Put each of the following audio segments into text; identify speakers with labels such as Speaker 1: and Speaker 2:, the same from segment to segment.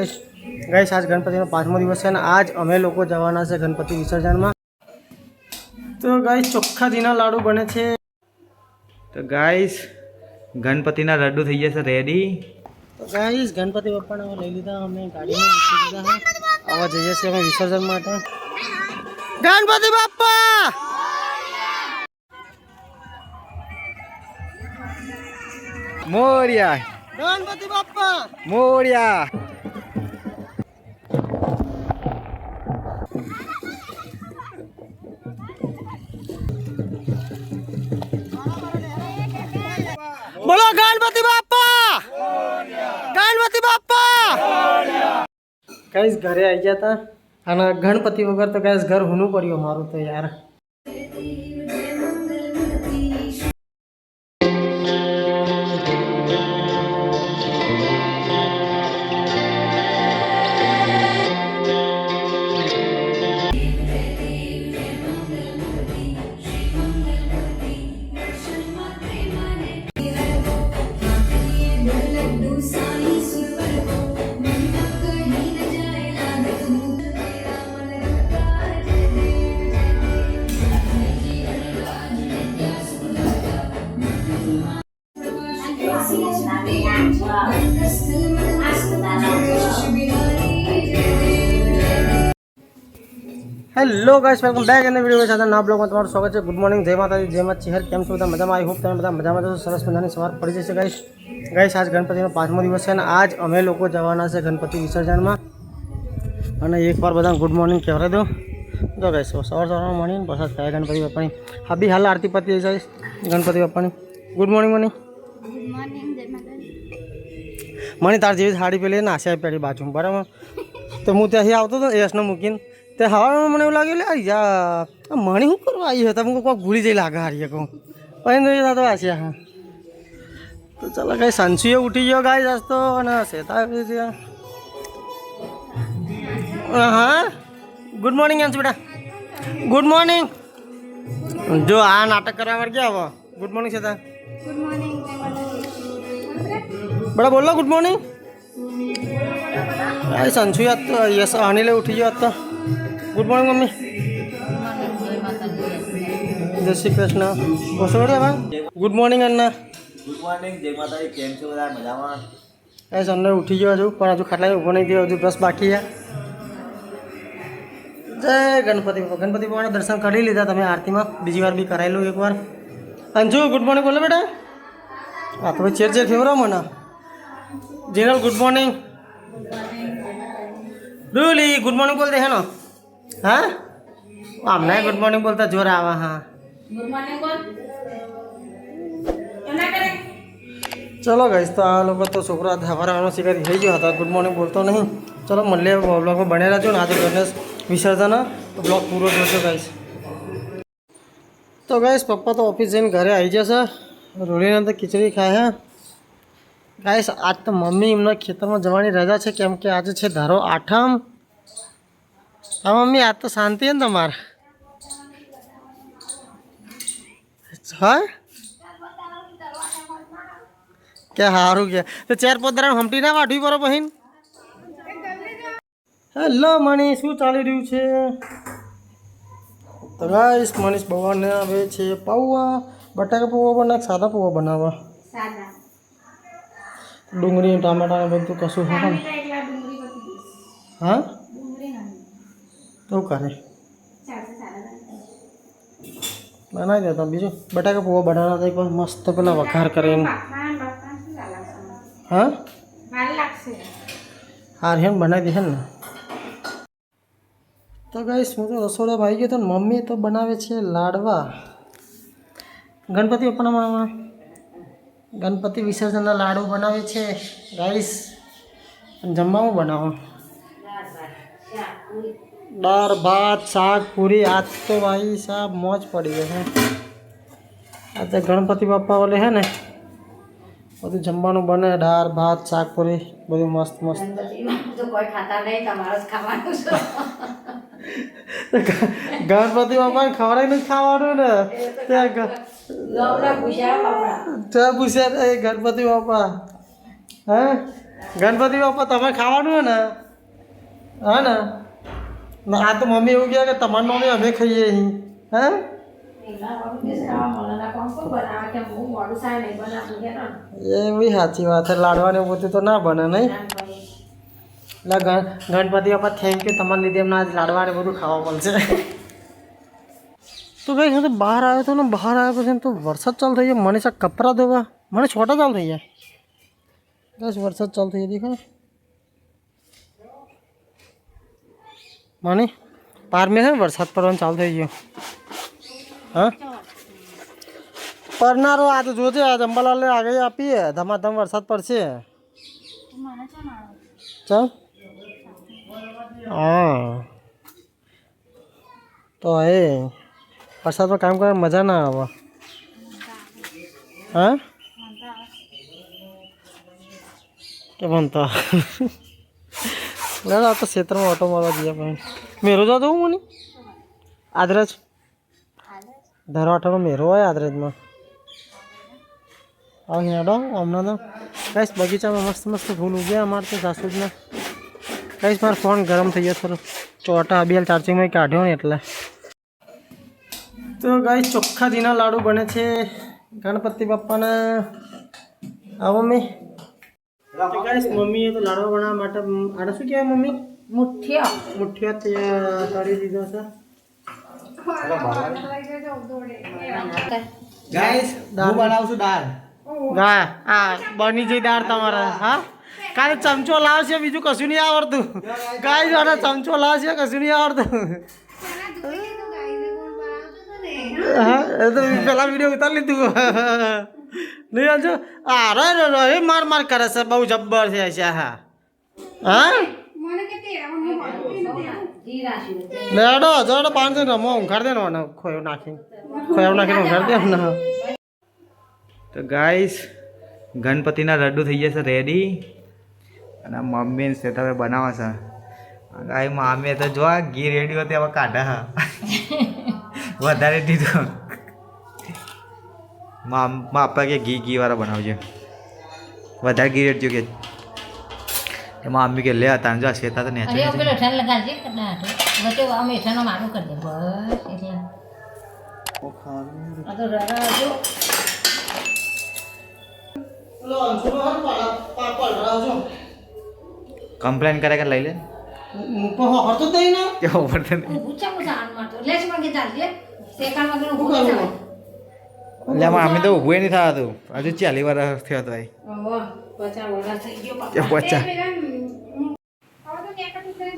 Speaker 1: Guys આજ ગણપતિનો 5મો દિવસ છે અને આજ અમે લોકો જવાના છે ગણપતિ વિસર્જનમાં. તો ગાઈસ ચોખ્ખાજીના લાડુ બને છે.
Speaker 2: તો ગાઈસ ગણપતિના લડ્ડુ થઈ જશે રેડી.
Speaker 1: તો ગાઈસ ગણપતિ બાપાને લઈ લીધા, અમે ગાડીમાં મૂકી દીધા. આવા જઈએ છીએ અમે વિસર્જન માટે. ગણપતિ બાપા
Speaker 2: મોરિયા,
Speaker 1: ગણપતિ બાપા
Speaker 2: મોરિયા.
Speaker 1: બોલો ગણપતિ બાપા, ગણપતિ બાપા. ગાઈસ ઘરે આવી ગયા હતા અને ગણપતિ વગર તો ગાઈસ ઘર હુનું પડ્યું મારું તો યાર. હેલો ગાઈસ, વેલકમ બેક એન વિડીયો સાથે ના બ્લોગમાં તમારું સ્વાગત છે. ગુડ મોર્નિંગ, જય માતાજી, જય માતા ચહેર. કેમ છો બધા? મજામાં? આઈ હોપ તમે બધા મજામાં છો. સરસ મજાની સવાર પડી જશે ગાઈસ. ગાઈસ આજ ગણપતિનો 5મો દિવસ છે અને આજ અમે લોકો જવાના છે ગણપતિ વિસર્જનમાં. અને એકવાર બધા ગુડ મોર્નિંગ કહેવાય દો. જો ગાઈસ સવારમાં મળીને પ્રસાદ થાય ગણપતિ બાપાની. હા બી હાલ આરતી પતી જાય ગણપતિ બાપાની. Good morning money. મની તાર જેવી સાડી પેલી નાસ્યા પેલી બાજુ બરાબર. તો હું ત્યાંથી આવતો હતો એસને મૂકીને તે હવામાં મને એવું લાગ્યું લે યાર મણી શું કરવા આવી હતા. હું કોઈ ભૂલી જઈ લાગે હારીએ કહું પછી તો આશા. હા તો ચાલો ગાઈ સંશુએ ઉઠી ગયો ગાઈ આજ તો અને શેતા હા ગુડ મોર્નિંગ અંશ બેટા, ગુડ મોર્નિંગ. જો આ નાટક કરવા વાર ગયા હવે ગુડ મોર્નિંગ શેતા બેટા બોલો ગુડ મોર્નિંગ. સંશુ યાદ તો યસ અનિલે ઉઠી ગયો તો. Good morning mummy. જય શ્રી કૃષ્ણ. ઓછો હવે good morning Anna.
Speaker 2: Good morning, જય માતાજી. કેમ છો બધા? મજામાં?
Speaker 1: એ સન્ડે ઉઠી ગયો હજુ પણ હજુ ખાટલા ઊભો નહીં થયો, હજુ બ્રશ બાકી છે. જય ગણપતિ બાપા. ગણપતિ બાપાના દર્શન કરી લીધા તમે આરતીમાં, બીજી વાર બી કરાયેલું એકવાર. અંજુ ગુડ મોર્નિંગ બોલો બેટા. હા તો ચેર ચેર ફેવરો મને. Jinal good morning. રૂલી ગુડ મોર્નિંગ બોલते हैं ना. हाँ हमने गुड मॉर्निंग बोलता जोर आवा. हाँ गुड मॉर्निंग बोल. चलो गाइस तो आ लोग तो छोकरा हमारा शिकारी થઈ ગયો હતા, ગુડ મોર્નિંગ બોલતો નહીં. ચલો મળીએ બ્લોગમાં બને રહેજો ને. આજે ગણેશ વિસર્જન તો બ્લોગ પૂરો જોજો ગાઈસ. તો ગાઈસ પપ્પા તો ઓફિસ જઈને ઘરે આવી જશે. રોલીને તો ખીચડી ખાય હે ગાઈસ. આજ તો મમ્મી એમના ખેતરમાં જવાની રજા છે કેમ કે આજે છે ધારો 8મ. હા મમ્મી આજ તો શાંતિ હે ને તમારે? હા કે સારું કે તો ચાર પોદરા હમટી ના વાઢવી પડો બહેન. હેલો મનીષ, શું ચાલી રહ્યું છે? તો ગાઈસ મનીષ ભગવાનને આવે છે પૌવા. બટાકા પૌવા બનાવે સાદા પૌવા બનાવવા? ડુંગળી ટામેટા ને બધું કશું હા. હા તો કરે બનાવી દેતા. બીજું બટાકા પૌવા બનાવવાના હતા પણ મસ્ત પેલા વઘાર કરીને. હા હાર હેમ બનાવી દે ને. તો ગાઈસ હું તો રસોડામાં આવી ગયો હતો ને મમ્મી તો બનાવે છે લાડવા. ગણપતિ બાપાના ગણપતિ વિસર્જનના લાડુ બનાવે છે ગાઈસ. જમવામાં બનાવો દાળ ભાત શાક પૂરી. આજ તો ભાઈ સાહેબ મોજ પડી ગઈ છે. આજે ગણપતિ બાપા ઓલે હે ને બધું જમવાનું બને, દાળ ભાત શાક પૂરી બધું મસ્ત મસ્ત. ગણપતિ બાપાને ખવડાવીને જ ખાવાનું ને. ત્યાં પૂછ્યા ગણપતિ બાપા હે ગણપતિ બાપા તમે ખાવાનું હે ને હા ને આ તો મમ્મી એવું કહે કે તમારી મમ્મી અમે ખાઈએ અહીં હા એ બી સાચી વાત છે લાડવાની બધું તો ના બને નહીં એટલે ગણપતિ બાપા થેન્ક યુ તમારા લીધે એમને આજ લાડવાને બધું ખાવા મળશે તો ભાઈ હું તો બહાર આવ્યો હતો ને બહાર આવ્યા પછી તો વરસાદ ચાલુ થઈ જાય મને સાહેબ કપડાં ધોવા મને છોટા ચાલુ થઈ જાય બસ વરસાદ ચાલુ થઈ જાય દેખો મને પાર મેં છે ને વરસાદ પડવાનું ચાલુ થઈ ગયો હા પડનારો આ તો જોજે આજ અંબાલાલે આગળ આપીએ ધમાધમ વરસાદ પડશે ચાલ હા તો એ વરસાદમાં કામ કરવા મજા ના આવે હા કે બનતા ના આ તો ક્ષેત્રમાં ઓટો મારવા જઈએ પણ મેરો જતો હું મને આદરજ ધારો આઠાનો મેરો હોય આદરજમાં હા હેડો હમણાં તો કઈશ બગીચામાં મસ્ત મસ્ત ફૂલ ઉગ્યા અમારે તો સાસુજના કઈશ મારો ફોન ગરમ થઈ ગયો થોડો ચોટા બેલ ચાર્જિંગમાં કાઢ્યો ને એટલે તો ગાઈસ ચોખ્ખા ઘીના લાડુ બને છે ગણપતિ બાપાના આ મમ્મી તો ગાઈસ મમ્મીએ તો લાડવા બનાવવા માટે આને શું કહેવાય મમ્મી મુઠ્ઠીઓ તળી દીધો છે ગાઈસ હું બનાવું છું દાળ ગા આ બની જઈ દાળ તમારે હા કાલે ચમચો લાવશે બીજું કશું નહીં આવડતું ગાઈસ આને ચમચો લાવશે કશું નહીં આવડતું હા એ તો પેલા વિડીયો ઉતારી લીધું નહીં આજો અરે રે માર માર કરે છે બહુ જબ્બર છે હા હા લેડો જોડો 500 રમો ઉઘાડ દેનો ને ખોયો નાખીને ઉઘાડ દે ને
Speaker 2: તો ગાઈસ ગણપતિના લડ્ડુ થઈ જશે રેડી અને મમ્મી સેતાવે બનાવે છે ગાય મામી તો જો ઘી રેડી હોતી હવે કાઢા વધારે દીધું માપા કે ઘી વાળા બનાવજે વધારે ઘી રેડજો કે એમાં મમ્મી કે લે હતા જો શેતા તો નેચે
Speaker 3: પેલો ઠન લગાડજે કડા વચ્ચે અમે ઠનો મારું કરી દે બસ એટલે આ તો રરા જો
Speaker 1: લો અંશુનો હર પાપડ રાજો
Speaker 2: કમ્પ્લેન કરે કે લઈ લે
Speaker 1: તો હરતો દઈ ને
Speaker 2: કે ઓવર તો
Speaker 3: પૂછા પૂછા આન મારતો લેસ માં કે ચાલજે સેકાળ માં કે ઉભો થાય
Speaker 2: લે મમ્મી તો ઉભો નહીં થતું હજુ 40 વર્ષ થયો તો
Speaker 3: ઓહો 50 વર્ષ થઈ ગયો
Speaker 2: કે પચા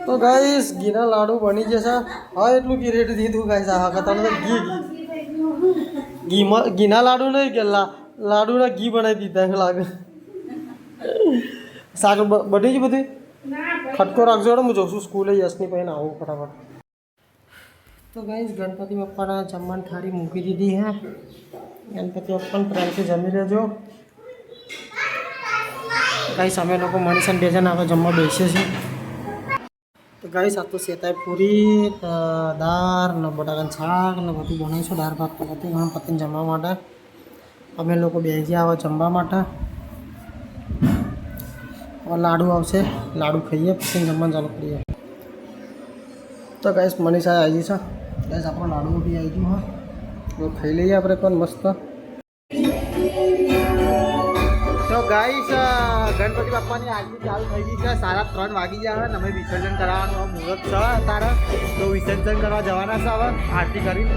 Speaker 1: તો ગાઈસ ઘીના લાડુ બની જશે હા એટલું ઘી રેડી દીધું ગાઈસ આ વખત તો ઘીના લાડુ નહીં કે લાડુના ઘી બનાવી દીધા એવું લાગે શાક બની ગઈ બધી ખટકો રાખજો હું જોઉં છું સ્કૂલે યશની પહેને આવું ફટાફટ તો ગાઈસ ગણપતિ બાપ્પાના જમવાની થાળી મૂકી દીધી હે ગણપતિ બાપ્પાને પ્રેમથી જમી લેજો ગાઈસ અમે લોકો મનીષા બે જણ આગળ જમવા બેસીએ છીએ તો ગાઈસ આ તો સેતાઈ પૂરી દાળ ને બટાકાનું શાક ને બધું બનાવીશું દાળ ભાત તો બધું ગણપતિને જમવા માટે અમે લોકો બેસી આવો જમવા માટે લાડુ આવશે લાડુ ખાઈએ પછી જમવાનું ચાલુ કરીએ તો ગાઈસ મનીષા આવી છે ગાઈસ આપણો લાડુ બી આવી ગયું હા તો ખાઈ લઈએ આપણે પણ મસ્ત તો ગાઈસ ગણપતિ બાપ્પાની આરતી ચાલુ થઈ ગઈ છે 3:30 વાગી ગયા હવે અમે વિસર્જન કરાવવાનું મુહૂર્ત છે તારે તો વિસર્જન કરવા જવાના છે હવે આરતી કરીને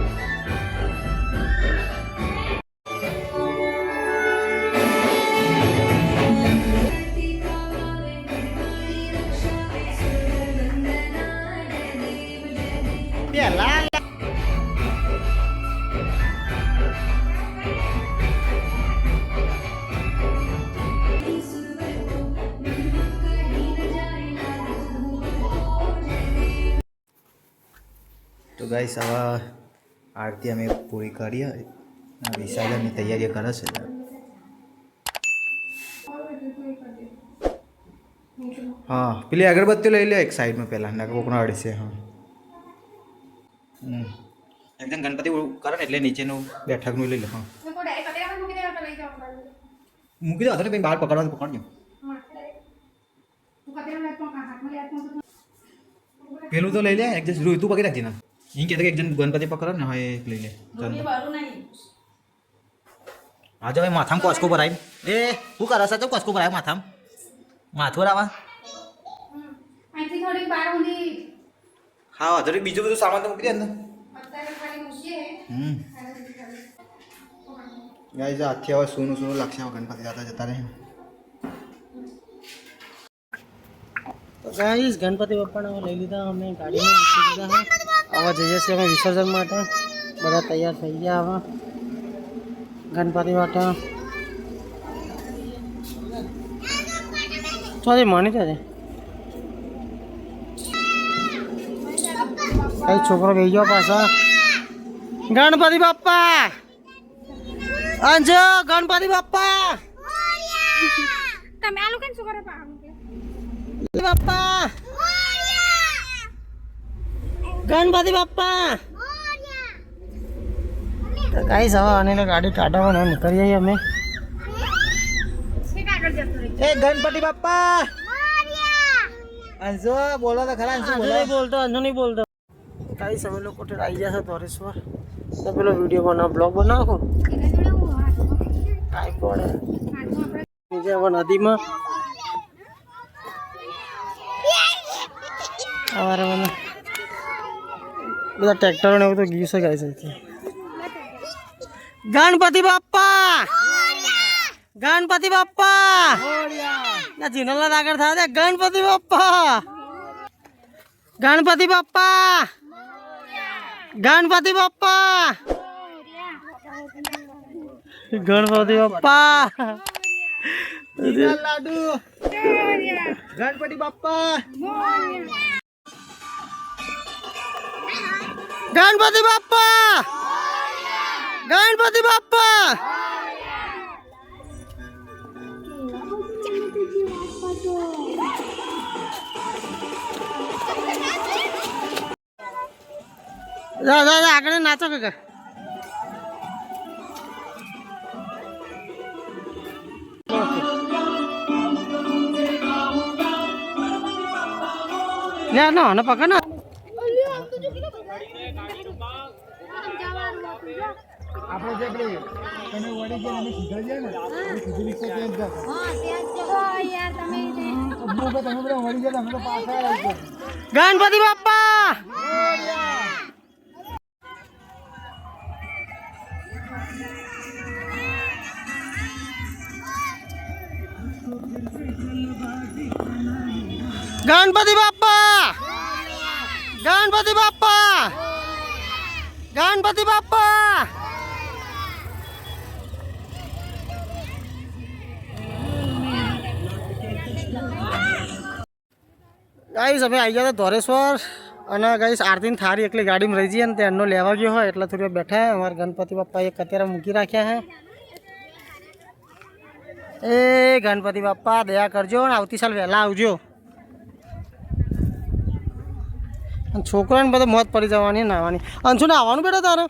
Speaker 2: તો ગાઈસ હવે આરતી અમે પૂરી કરીએ વિસર્જનની તૈયારી કરે છે હા પેલી અગરબત્તી લઈ લે એક સાઈડમાં પહેલાં ના કોકનો અડશે હા એકદમ ગણપતિ કરે ને એટલે નીચેનું બેઠકનું લઈ લે હા મૂકી દો અત્યારે કંઈ બહાર પકડવા પકડજો પેલું તો લઈ લે એક જણ રોહિત તું પકડી રાખજે ના અહીં કહેતો કે એક જણ ગણપતિ પકડો ને હા એક લઈ લે ચાલ આજે ભાઈ માથામાં કોચકો ભરાય એ શું કરે છે કોચકો ભરાય માથામાં માથું રાવા હા થોડી બીજું બધું સામાન તો મૂકી દે અંદર ગાઈસ આથી હવે સોનું સોનું લાગશે ગણપતિ દાદા જતા રહે
Speaker 1: તો ગાઈસ ગણપતિ બાપાને હવે લઈ લીધા અમે ગાડીમાં મૂકી દીધા હવે જઈએ છીએ અમે વિસર્જન માટે બધા તૈયાર થઈ ગયા હવે ગણપતિ માટે ચોથી માની છે કઈ છોકરો બેસી ગયો પાછા ગણપતિ બાપ્પા અંજો ગણપતિ બાપ્પા
Speaker 4: તમે આ લોકો શું કરો
Speaker 1: બાપ્પા ગણપતિ બાપ્પા તો કઈ સવા અને ગાડી કાઢવા નીકળી જઈએ અમે એ ગણપતિ બાપ્પા અંજો બોલો તો ખરા અંજો નહીં બોલતો અંજો નહીં બોલતો કઈ સમય લોકો આવી જશે ધોરેશ્વર તો પેલો વિડીયો બનાવ બ્લોગ બનાવો કાંઈ પડે નીચે હવે નદીમાં અમારે મને બધા ટ્રેક્ટરો ને એવું તો ગયું છે ગાય છે ગણપતિ બાપ્પા ગણપતિ બાપ્પા ના જીનલા આગળ થાય છે ગણપતિ બાપ્પા ગણપતિ બાપ્પા ગણપતિ બાપ્પા ગણપતિ બાપ્પા લાડુ ગણપતિ બાપ્પા ગણપતિ બાપ્પા ગણપતિ બાપ્પા જા જા જા આગળ નાચો કે લે નો ને પકડ ને આપણે જે પેલી તમે વડી જે અમે સીધા જાય ને સીધી રીક્ષા ત્યાં જ જાવ હા ત્યાં જ યાર તમે અબ્બો કે તમે બધા વડી જાય અમે તો પાછા આવી ગણપતિ બાપ્પા ગણપતિ બાપ્પા ગણપતિ બાપ્પા ગણપતિ બાપ્પા ગાઈસ અમે આવી ગયા હતા ધોરેશ્વર અને ગાઈસ આરતીની થાળી એકલી ગાડીમાં રહી જઈએ ને તે એનો લેવા ગયો હોય એટલે થોડી બેઠા અમારા ગણપતિ બાપ્પા એક અત્યારે મૂકી રાખ્યા હે એ ગણપતિ બાપ્પા દયા કરજો ને આવતી સાલ વહેલા આવજો છોકરાને બધું મોત પડી જવાની નાવાની અંશુ નાવાનું બેટા તારે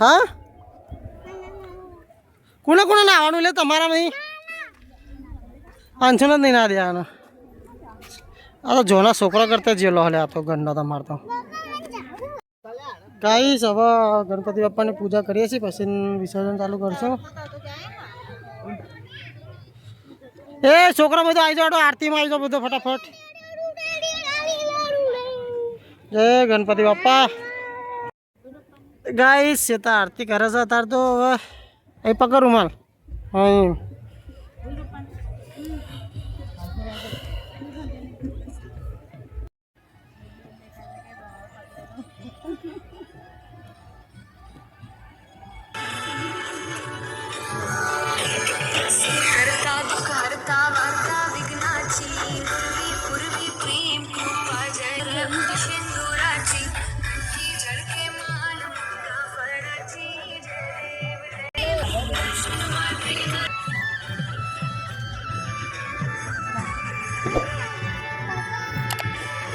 Speaker 1: હા કોને કોને નાવાનું એટલે તમારા નહીં અંશુ જ નહીં ના દે આનો આ તો જોના છોકરા કરતા જેલો હલે આ તો ગણનો તમારે તો ગાઈસ હવે ગણપતિ બાપ્પાની પૂજા કરીએ છીએ પછી વિસર્જન ચાલુ કરશો એ છોકરા બધો આવી જાઓ આરતીમાં આવી જાઓ બધો ફટાફટ જય ગણપતિ બાપ્પા ગાઈસ છે તો આરતી કરે છે અત્યારે તો હવે એ પકડ રૂમાલ હા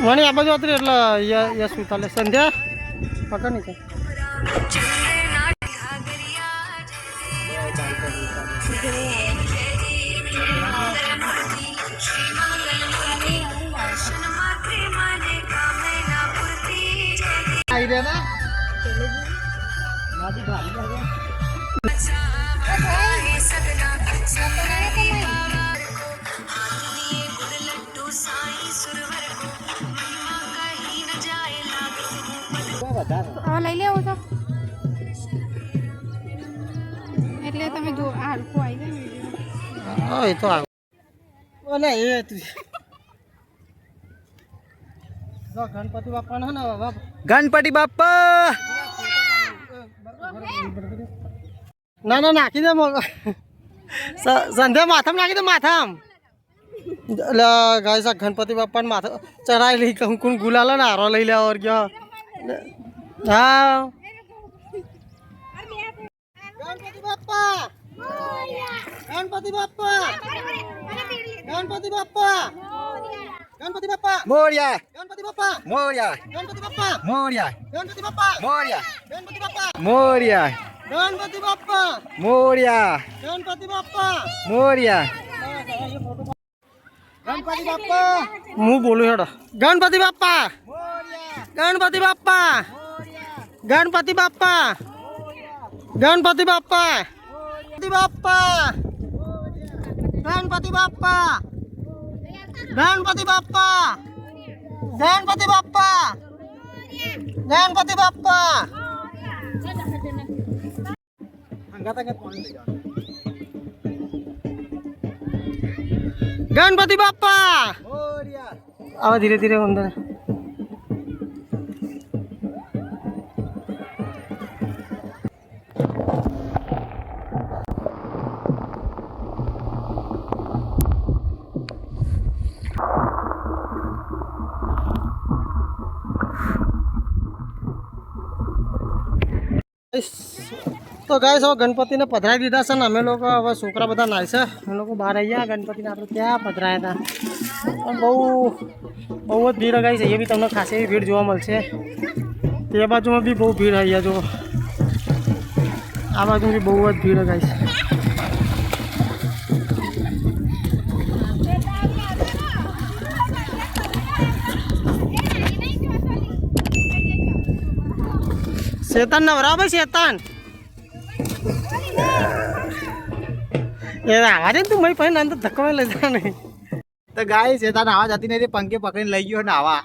Speaker 1: વણી આ બાજુ અત્યારે એટલે યસ ઉતાલે સંધ્યા પકડ નહીં
Speaker 2: આવી રહ્યા ના
Speaker 4: હવે લઈ લેવો છો એટલે તમે જો આ હલકો આવી જાય
Speaker 1: હા એ તો આવે ઓલે એ તું જો ગણપતિ બાપાનો ને બાપ
Speaker 2: ગણપતિ બાપા
Speaker 1: ના ના નાખી દે સંધ્યા માથામાં નાખી દે માથામાં એટલે ગાય ગણપતિ બાપાને માથા ચડાવી લઈ કંકુન ગુલાલ ને હારો લઈ લેવા ગયો હા ગણપતિ બાપા ગણપતિ બાપા ગણપતિ બાપા ગણપતિ બાપા
Speaker 2: મોર્યા
Speaker 1: ગણપતિ બાપા
Speaker 2: મોર્યા
Speaker 1: ગણપતિ બાપા
Speaker 2: મોર્યા
Speaker 1: ગણપતિ બાપા
Speaker 2: મોર્યા
Speaker 1: ગણપતિ બાપા
Speaker 2: મોર્યા
Speaker 1: ગણપતિ બાપા
Speaker 2: મોર્યા
Speaker 1: ગણપતિ બાપા
Speaker 2: મોર્યા
Speaker 1: ગણપતિ બાપા હું બોલું હેડો ગણપતિ બાપા ગણપતિ બાપા ગણપતિ બાપા ગણપતિ બાપા ગણપતિ બાપા ગણપતિ બાપા ગણપતિ બાપા ગણપતિ બાપા ગણપતિ બાપા ગણપતિ બાપા આવા ધીરે ધીરે અંદર તો ગાઈસ હવે ગણપતિને પધરાવી દીધા છે ને અમે લોકો હવે છોકરા બધા નાય છે અમે લોકો બહાર આવ્યા ગણપતિને આપણે ત્યાં પધરાયા હતા બહુ બહુ જ ભીડ ગાઈસ એ બી તમને ખાસી એવી ભીડ જોવા મળશે તે બાજુમાં બી બહુ ભીડ અહીંયા જો આ બાજુ બી બહુ જ ભીડ ગાઈસ શેતાન નવરા ભાઈ શેતાન એ આવા દે તું મય પછી અંદર ધક્કો લઈ જતા નહીં
Speaker 2: તો ગાય છે તાર આવા જતી નહીં પંખે પકડીને લઈ ગયો ને આવા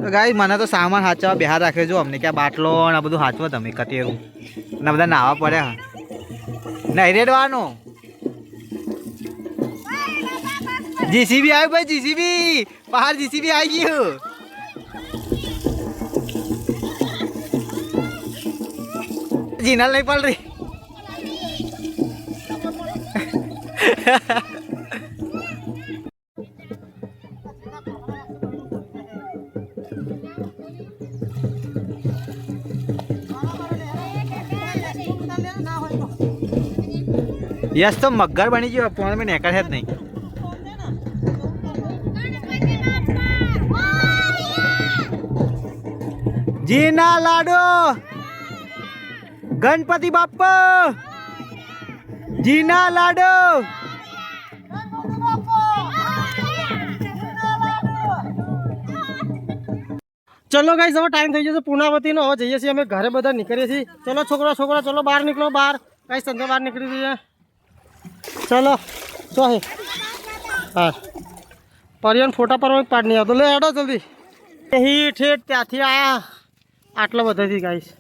Speaker 2: ગાય મને તો સામાન હાચવા બહાર રાખે જો અમને ક્યાં બાટલો ને આ બધું હાચવો તમે કતેરું ને બધા નાવા પડ્યા નહીં રેડવાનું જીસીબી આવ્યું ભાઈ જીસીબી બહાર જીસીબી આવી ગયું જીનલ નહીં પડ રહી યસ તો મગર બની ગયો પણ મેં નેકળે જ નહીં જીના લાડો ગણપતિ બાપા જીના લાડો
Speaker 1: ચલો ગાઈસ હવે ટાઈમ થઈ જશે પૂર્ણાવતીનો હવે જઈએ છીએ અમે ઘરે બધા નીકળીએ છીએ ચલો છોકરા છોકરા ચલો બહાર નીકળો બહાર ગાઈસ સંધ્યા બહાર નીકળી જઈએ ચલો ચો હે હા પરિયન ફોટા પર પાડ નહીં આવતો લે હેડો જલ્દી અહીં ઠેઠ ત્યાંથી આયા આટલો બધાથી ગાઈસ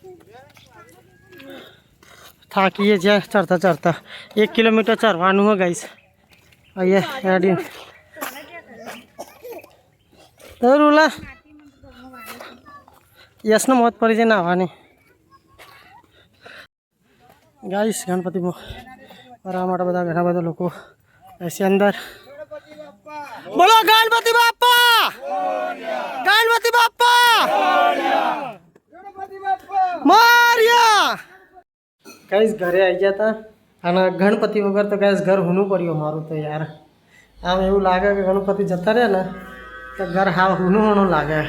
Speaker 1: થાકીએ છીએ ચડતા ચડતા 1 કિલોમીટર ચડવાનું હોય ગાઈસ અહીંયા હેડીને રૂલા યસનો મોત પડી છે નાવાની ગાઈસ ગણપતિમાં ફરવા માટે બધા ઘણા બધા લોકો એસી અંદર બોલો ગણપતિ બાપા ગણપતિ બાપા મોરયા ગાઈસ ઘરે આવી ગયા હતા અને ગણપતિ વગર તો ગાઈસ ઘર હુનું પડ્યું મારું તો યાર આમ એવું લાગે કે ગણપતિ જતા રહ્યા ને તો ઘર હાવ હુનું લાગે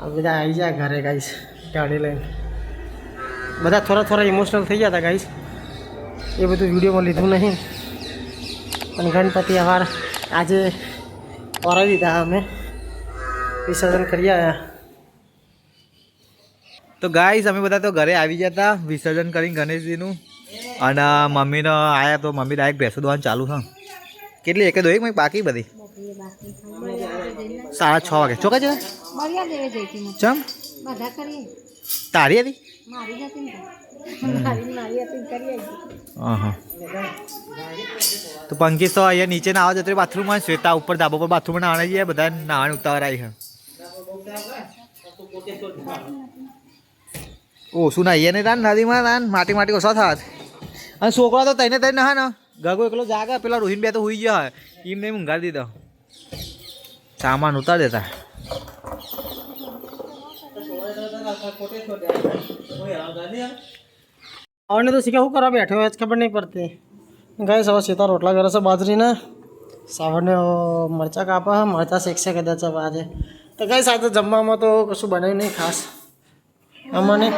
Speaker 1: આ બધા આવી ગયા ઘરે ગાઈસ ગાડી લઈને બધા થોડા ઇમોશનલ થઈ ગયા હતા ગાઈસ એ બધું વિડીયોમાં લીધું નહીં પણ ગણપતિ અમાર આજે ઓરાવી દીધા અમે વિસર્જન કરી આવ્યા.
Speaker 2: તો ગાઈસ અમે બધા તો ઘરે આવી ગયા હતા વિસર્જન કરીને ગણેશજીનું અને મમ્મીનો આવ્યા તો મમ્મી ડાયરેક્ટ ભેંસો દોવાનું ચાલુ છે. કેટલી એકે દોઈ બાકી બધી 6:30 વાગે ચોકા છે ચમ તારી હતી હા તો પંકીશ તો અહીંયા નીચે નાવા જતો બાથરૂમમાં શ્વેતા ઉપર ધાબા પર બાથરૂમમાં નાવા જઈએ બધા નાવાનું ઉતાવળ આવી છે. ઓછું નાહીએ ને તાન નદીમાં તાન માટી ઓછા થાત અને છોકરો તો તઈને હા ને ગગો એકલો જાગે પેલા રોહિન બે તો હુઈ ગયો હોય એમ નહીં ઊંઘાડી દીધો સામાન ઉતાર દેતા.
Speaker 1: આવને તો શીખા શું કરવા બેઠો હોય ખબર નહીં પડતી. ગાઈસ હવે સીતા રોટલા કરે છે બાજરીના સાવરને મરચાં કાપા મરચાં શેકશે કદાચ આજે તો ગાઈસ આજે જમવામાં તો કશું બનાવ્યું નહીં ખાસ અમને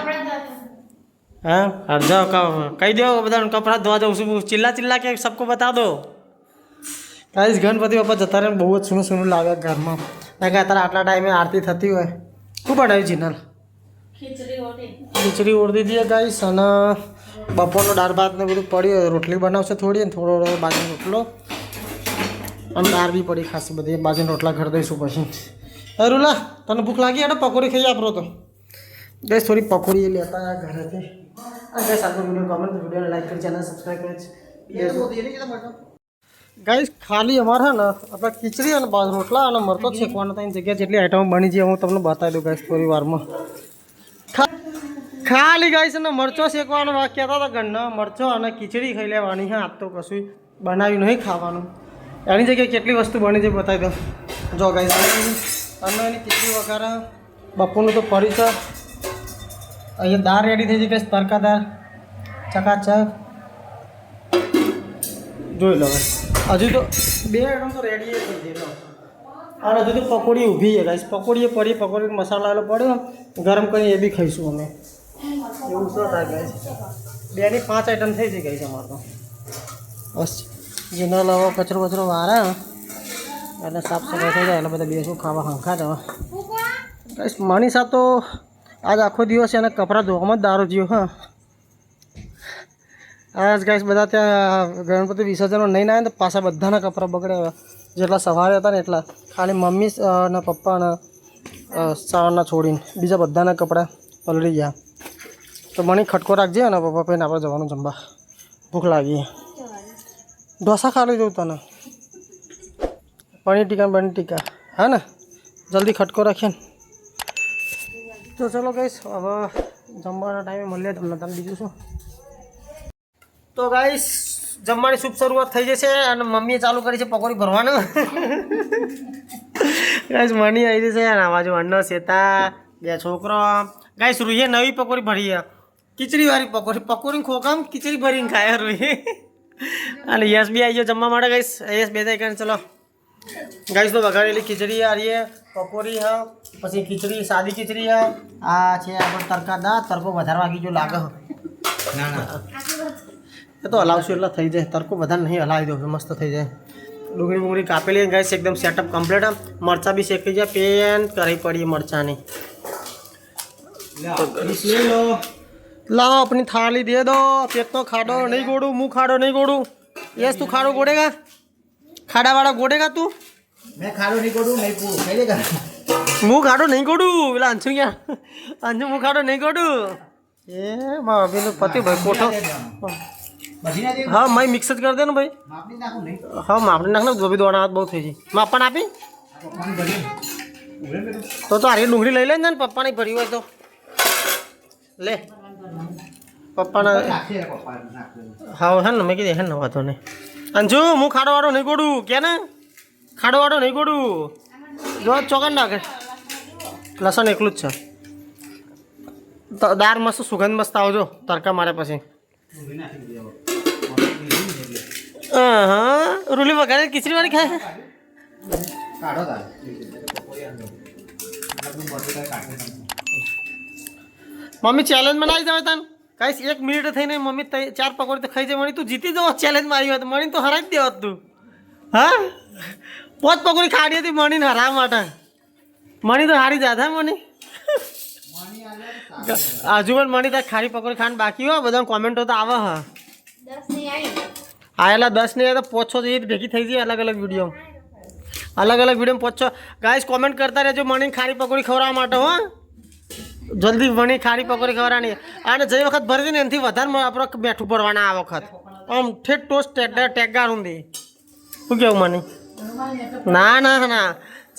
Speaker 1: हाँ हट जाओ कही दो બધા કપડા ધોવા જાઉં છું ચિલ્લા કે સબકો બતા દો. ગાઈસ ગણપતિ બાપા જતા રહે બહુ જ સૂનું લાગે ઘરમાં ના કે અત્યારે આટલા ટાઈમે આરતી થતી હોય. શું બનાવ્યું જીનલ? ખીચડી ઓળી દીધી ગાઈસ અને બપોરનો દાળ ભાત ને બધું પડ્યું રોટલી બનાવશે થોડી ને થોડો બાજરીનો રોટલો અને દાળ બી પડી ખાસી બધી બાજરીના રોટલા ઘર દઈશું પછી. રૂલા તને ભૂખ લાગી એટલે પકોડી ખાઈ આપરો તો ગઈશ થોડી પકોડી લેતા ઘરેથી. ગાઈસ આજનો વિડીયો ગમે તો વિડીયોને લાઈક કરી ચેનલ સબસ્ક્રાઈબ કરી ગાઈસ ખાલી અમારે છે ને આપણે ખીચડી અને રોટલા અને મરતો શેકવાનો ત્રણ જગ્યાએ જેટલી આઈટમો બની છે હું તમને બતાવી દઉં ગાઈસ થોડી વારમાં. ખાલી ગાઈસ અને મરચો શેકવાનો વાક્ય હતા ઘરના મરચો અને ખીચડી ખાઈ લેવાની. હા આજ તો કશું બનાવ્યું નહીં ખાવાનું એની જગ્યાએ કેટલી વસ્તુ બની છે બતાવી દઉં. જો ગાઈસ અને એની ખીચડી વગેરે બપોરનું તો પડી છે. અહીંયા દાળ રેડી થઈ જાય કે તડકા દાળ ચકાચક જોઈ લો હજુ તો બે આઈટમ તો રેડી થઈ જાય અને હજુ તો પકોડી ઊભી છે ગાઈસ પકોડી પડી પકોડી મસાલા પડ્યો ગરમ કરી એ બી ખાઈશું અમે એવું શું થાય ગાઈસ 2 ની 5 આઈટમ થઈ જાય ગાઈસ અમારે તો બસ જેનો લાવો કચરો વારા એટલે સાફ સફાઈ થઈ જાય એટલે બધા બેસું ખાવા હંખા જવા. ગાઈસ મનીષા તો આજ આખો દિવસ એને કપડાં ધોવામાં જ દારૂ જ્યો. હા આજ ગાઈસ બધા ત્યાં ગણપતિ વિસર્જનમાં નહીં આવ્યા ને પાછા બધાના કપડાં બગડ્યા જેટલા સવારે હતા ને એટલા ખાલી મમ્મી અને પપ્પા અને શાળાના છોડીને બીજા બધાના કપડાં પલળી ગયા. તો મને ખટકો રાખજે અને પપ્પા પહીને આપણે જવાનું જમવા ભૂખ લાગી. ઢોસા ખાલી જવું તને પનીર ટીકા હા ને જલ્દી ખટકો રાખીએ ને. તો ચલો ગાઈસ હવે જમવાના ટાઈમે મળીએ તમને બીજું શું. તો ગાઈસ જમવાની શુભ શરૂઆત થઈ જશે અને મમ્મીએ ચાલુ કરી છે પકોડી ભરવાનું. ગાઈસ મની આવી જશે અને આ બાજુ અન્ન શેતા બે છોકરો. ગાઈસ રૂહીએ નવી પકોડી ભરી ખીચડીવાળી પકોડી ખોખામ ખીચડી ભરીને ખાય રૂહી. અને યસ બી આવી ગયો જમવા માટે ગાઈસ યસ બે થાય ચલો ગાઈસ તો વઘારેલી ખીચડી આ રહી પકોડી હા પછી ખીચડી સાદી ખીચડી હા આ છે આપણે તડકા દા તડકો વધારે વાગી જો લાગે ના એ તો હલાવશું એટલે થઈ જાય તડકો વધારે નહીં હલાવી દો મસ્ત થઈ જાય. ડુંગળી કાપેલી ગાઈસ એકદમ સેટઅપ કમ્પ્લીટ મરચાં બી શેકી જાય પેન કરી પડી મરચાંની. लाओ अपनी थाली दे दो पेट तो खाड़ो नहीं गोड़ू मुँह खाड़ो नहीं गोड़ू यस तू खाड़ो गोड़ेगा खाड़ा वाड़ा गोड़ेगा तू
Speaker 2: मैं खाड़ो नहीं गोड़ू नहीं पूछू खाइएगा
Speaker 1: मुँह खाड़ो नहीं गोड़ू बोला अंशु क्या अंशु मुँह खाड़ो नहीं गोड़ू ये माँ अभी तो पति भाई कोठो हाँ मैं मिक्स कर दे ना भाई हाँ मापने नाखना जो भी दौड़ा बहुत થઈ માપણ આપી તો આરી ડુંગળી લઈ લે ને પપ્પા ની ભરી હોય તો લે પપ્પાના હા હે ને મેં કીધું હે ને વાંધો નહીં અંજુ હું ખાડોવાળો નહીં ગોડું કે ને ખાડોવાળો નહીં ગોડું જો ચોકન નાખે લસણ એકલું જ છે તો દાળ મસ્ત સુગંધ મસ્ત આવજો તડકા મારે પછી હા રૂલી વગાડે ખીચડી વાળી ખાય મમ્મી ચેલેન્જમાં નાઈ જાવ તને કાંઈ 1 મિનિટ થઈને મમ્મી 4 પકોડી તો ખાઈ જાય મણી તું જીતી જવો ચેલેન્જ મારી હોય તો મણી તો હરાવી જ દેવત તું હા 5 પકોડી ખાડી હતી મણીને હરાવવા માટે મણી તો હારી જાત હા મણી હજુ પણ મણી તાર ખારી પકોડી ખાવાનું બાકી હોય બધા કોમેન્ટો તો આવે હા
Speaker 3: 10 ની આવી
Speaker 1: આયેલા 10 નહીં તો 500 જેવી ભેગી થઈ જાય અલગ અલગ વિડીયો પહોંચો ગાઈસ કોમેન્ટ કરતા રહેજો મણી ખારી પકોડી ખવડાવવા માટે હો જલ્દી મણી ખારી પકોડી ખવડાવવાની અને જે વખત ભરી ને એનાથી વધારે આપણે બેઠું ભરવાના આ વખત આમ ઠેઠ ટોસ્ટ ટેગા ઊંધી શું કેવું મની ના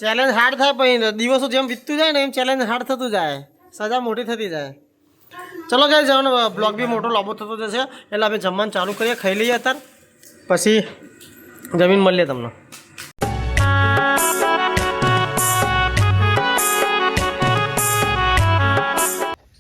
Speaker 1: ચેલેન્જ હાર્ડ થાય પછી દિવસો જેમ વીતતું જાય ને એમ ચેલેન્જ હાર્ડ થતું જાય સજા મોટી થતી જાય ચલો ગાઈસ જવાનો બ્લોગ બી મોટો લાંબો થતો જશે એટલે અમે જમવાનું ચાલુ કરીએ ખાઈ લઈએ અત્યારે પછી જમીન મળીએ તમને